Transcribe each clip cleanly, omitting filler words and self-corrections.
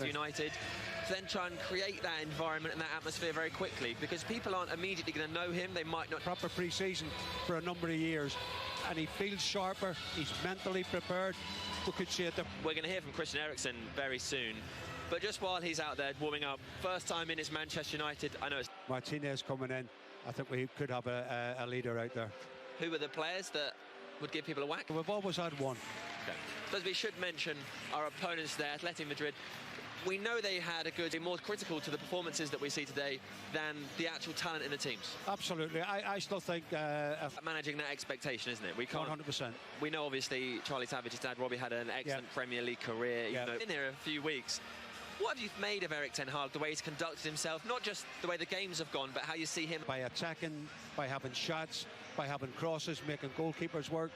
United, to then try and create that environment and that atmosphere very quickly, because people aren't immediately going to know him. They might not. Proper pre-season for a number of years, and he feels sharper. He's mentally prepared. We could see it. We're going to hear from Christian Eriksen very soon, but just while he's out there warming up, first time in his Manchester United. I know it's Martinez coming in. I think we could have a leader out there. Who are the players that would give people a whack? We've always had one. Okay. But we should mention our opponents there, Athletic Madrid. We know they had a good, more critical to the performances that we see today than the actual talent in the teams. Absolutely. I still think... managing that expectation, isn't it? We can't... 100%. We know, obviously, Charlie Savage's dad, Robbie, had an excellent Premier League career. Yeah. You know, been here a few weeks. What have you made of Erik ten Hag, the way he's conducted himself? Not just the way the games have gone, but how you see him... By attacking, by having shots, by having crosses, making goalkeepers work,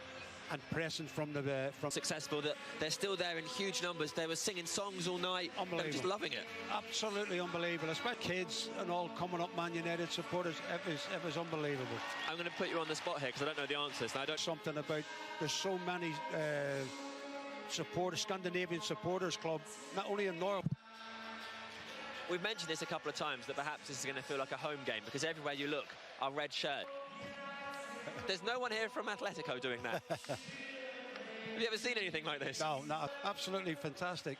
and pressing from the... Successful, that they're still there in huge numbers. They were singing songs all night. Unbelievable. And just loving it. Absolutely unbelievable. Especially kids and all coming up, Man United supporters. It was unbelievable. I'm going to put you on the spot here because I don't know the answers. I don't... Something about... There's so many supporters, Scandinavian supporters club, not only in Norway. We've mentioned this a couple of times, that perhaps this is going to feel like a home game, because everywhere you look, our red shirt. There's no one here from Atletico doing that. Have you ever seen anything like this? No, absolutely fantastic.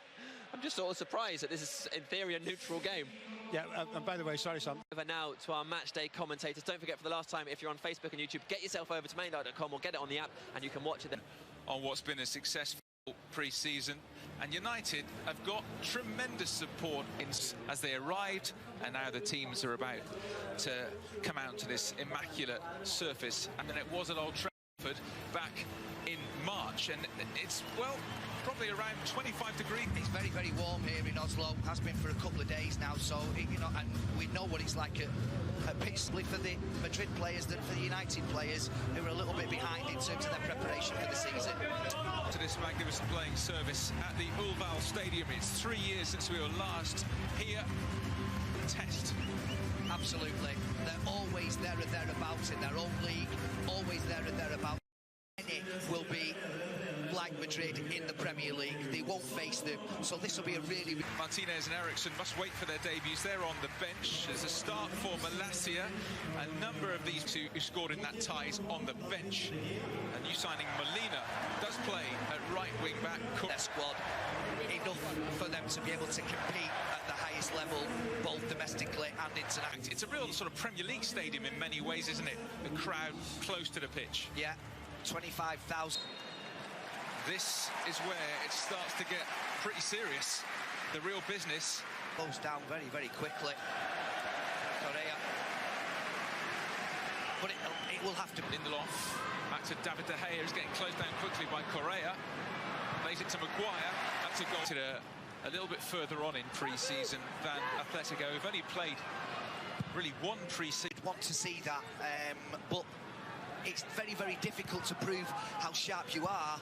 I'm just sort of surprised that this is, in theory, a neutral game. Yeah, and by the way, sorry, Sam. Over now to our match day commentators. Don't forget, for the last time, if you're on Facebook and YouTube, get yourself over to mainlight.com or get it on the app, and you can watch it there. On what's been a successful pre-season, and United have got tremendous support as they arrived, and now the teams are about to come out to this immaculate surface. And then it was at Old Trafford back in March, and it's, well, probably around 25 degrees. It's very, very warm here in Oslo. Has been for a couple of days now, so you know, and we know what it's like at pitch split for the Madrid players than for the United players, who are a little bit behind in terms of their preparation for the season. To this magnificent playing service at the Ulval Stadium. It's 3 years since we were last here. Test. Absolutely. They're always there or thereabouts in their own league, always there or thereabouts. Many will be like Madrid in the Premier League. They won't face them, so this will be a really... Martinez and Eriksen must wait for their debuts. They're on the bench. There's a start for Malacia. A number of these two who scored in that ties on the bench. A new signing, Molina, does play at right wing back. Their squad, enough for them to be able to compete at the highest level, both domestically and internationally. It's a real sort of Premier League stadium in many ways, isn't it? The crowd close to the pitch. Yeah, 25,000. This is where it starts to get pretty serious. The real business. Goes down very, very quickly. Correa. But it will have to... Lindelof. Back to David De Gea, who's getting closed down quickly by Correa. Plays it to Maguire. That's a goal. A little bit further on in pre-season than Atletico, who've only played really one pre-season. Want to see that, but it's very, very difficult to prove how sharp you are.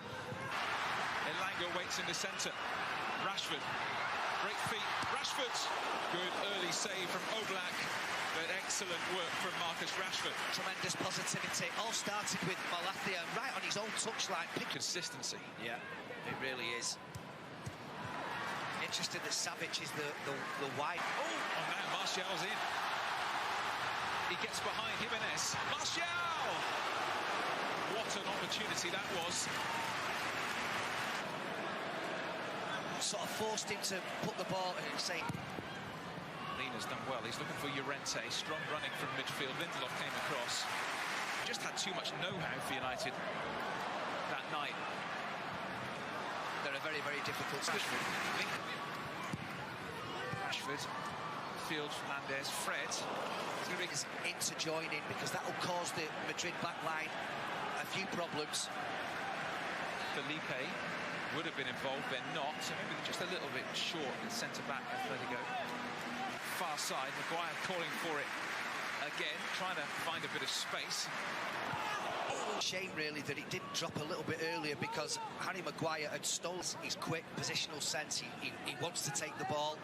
Elanga waits in the centre. Rashford, great feet. Rashford, good early save from Oblak, but excellent work from Marcus Rashford. Tremendous positivity. All started with Malacia right on his own touchline. Consistency. Yeah, it really is. Interesting that Savage is the wide. Oh, now Martial's in. He gets behind Jimenez. Martial! What an opportunity that was. Sort of forced him to put the ball in and say... Lena's done well. He's looking for Llorente. Strong running from midfield. Lindelof came across. Just had too much know-how for United that night. They're a very, very difficult... Rashford. Field, Fernandez, Fred. It's going to be into joining, because that will cause the Madrid backline a few problems. Felipe would have been involved, they're not, so maybe they're just a little bit short in centre-back. Atletico. Far side, Maguire calling for it again, trying to find a bit of space. Shame, really, that it didn't drop a little bit earlier, because Harry Maguire had stolen his quick positional sense. He wants to take the ball.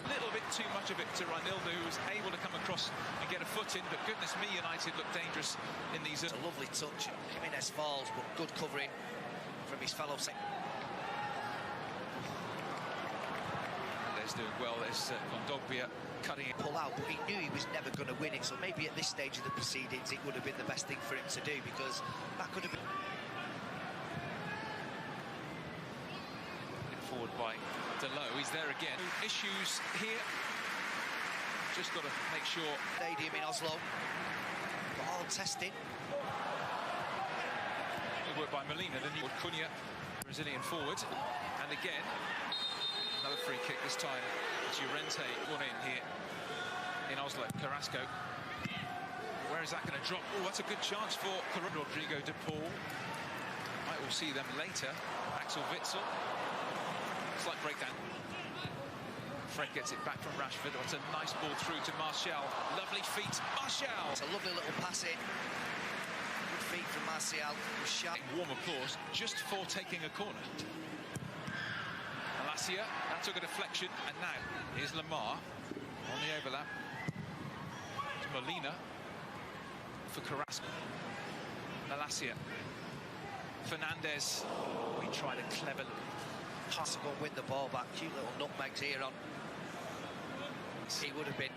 A little bit too much of it to Ranildo, who was able to come across and get a foot in, but goodness me, United look dangerous in these... It's a lovely touch. Jimenez falls, but good covering from his fellow... He's doing well. There's Kondogbia cutting it. Pull out, but he knew he was never going to win it, so maybe at this stage of the proceedings it would have been the best thing for him to do, because that could have been... Forward by Delo, he's there again. Issues here. Just got to make sure. Stadium in Oslo. All testing. Good work by Molina, then you Cunha, Brazilian forward. And again, another free kick this time. Llorente one in here in Oslo. Carrasco. Where is that going to drop? Oh, that's a good chance for Rodrigo de Paul. Might we'll see them later. Axel Witzel. Slight breakdown. Fred gets it back from Rashford. It's a nice ball through to Martial. Lovely feet, Martial. It's a lovely little pass in. Good feet from Martial. Warm applause just for taking a corner. Alasia, that took a deflection, and now here's Lamar on the overlap. It's Molina for Carrasco. Alasia. Fernandez. We tried a clever pass to go and win the ball back. Cute little nutmegs here on. He would have been.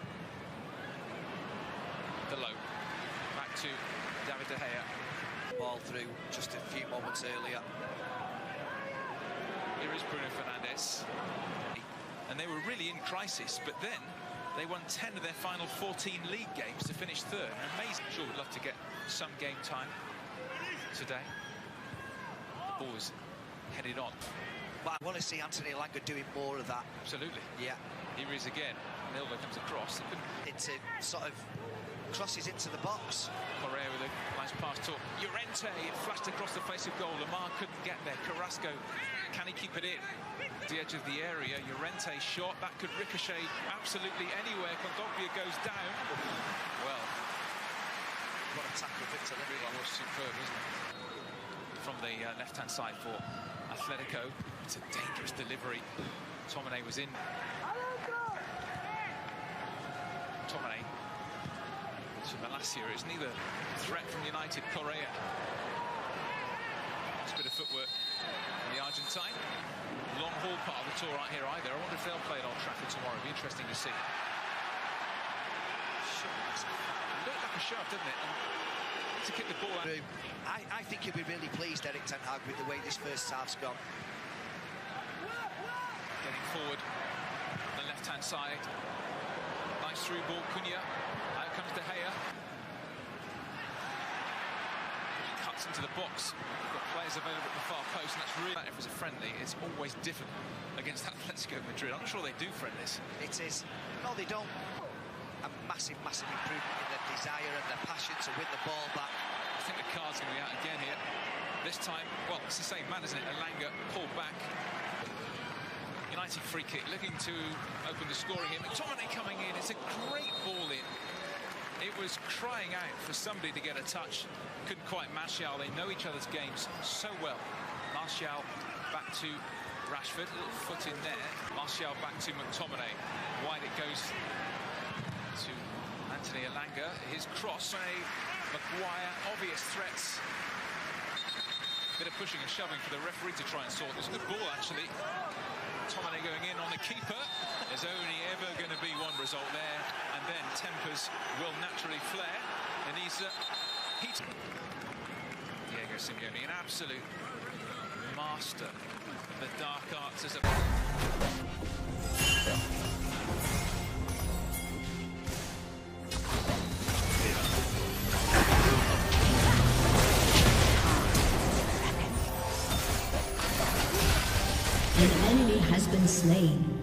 Delo. Back to David De Gea. Ball through just a few moments earlier. Here is Bruno Fernandes. And they were really in crisis, but then they won 10 of their final 14 league games to finish third. Amazing. Sure, would love to get some game time today. The ball is headed on. But I want to see Anthony Elanga doing more of that. Absolutely. Yeah. Here he is again. Milva comes across. Into sort of crosses into the box. Correa with a nice pass to Llorente. It flashed across the face of goal. Lamar couldn't get there. Carrasco, can he keep it in? The edge of the area. Llorente shot. That could ricochet absolutely anywhere. Kondogbia goes down. Well, what a tackle, Victor. That was superb, wasn't it? From the left-hand side for Atletico. It's a dangerous delivery. Tomine was in. Tomine to Malacia. It's neither threat from United. Correa. Nice bit of footwork from the Argentine. Long haul part of the tour right here either. I wonder if they'll play at Old Trafford tomorrow. It'll be interesting to see. It looked like a shove, didn't it? And to kick the ball out. I think he'll be really pleased, Eric Ten Hag, with the way this first half's gone. Getting forward on the left-hand side. Nice through ball, Cunha. Out comes De Gea. He cuts into the box. We've got players available at the far post, and that's really, if it's a friendly, it's always difficult against Atletico Madrid. I'm not sure they do friendlies. It is. No, they don't. A massive, massive improvement in their desire and their passion to win the ball back. I think the card's going to be out again here. This time, well, it's the same man, isn't it? Elanga pulled back. United free kick, looking to open the scoring here. McTominay coming in. It's a great ball in. It was crying out for somebody to get a touch. Couldn't quite. Martial, they know each other's games so well. Martial back to Rashford. A little foot in there. Martial back to McTominay. Wide it goes to Anthony Elanga. His cross. Maguire, obvious threats. Bit of pushing and shoving for the referee to try and sort this. Good ball, actually. Tomine going in on the keeper. There's only ever going to be one result there, and then tempers will naturally flare. And he's heat. Diego Simeone, an absolute master of the dark arts as a. An enemy has been slain.